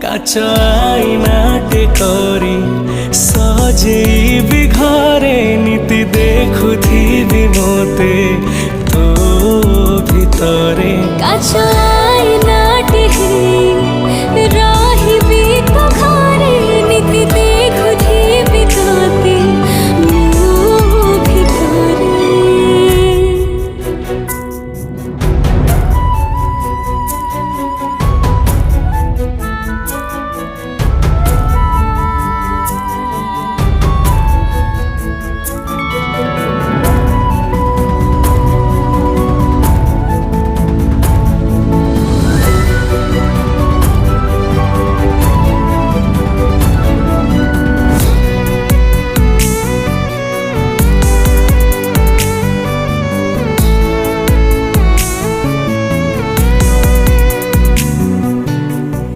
काच आईनाटे करी सजेबी घरे नीति देखुथिबी मोते तो भितरे काच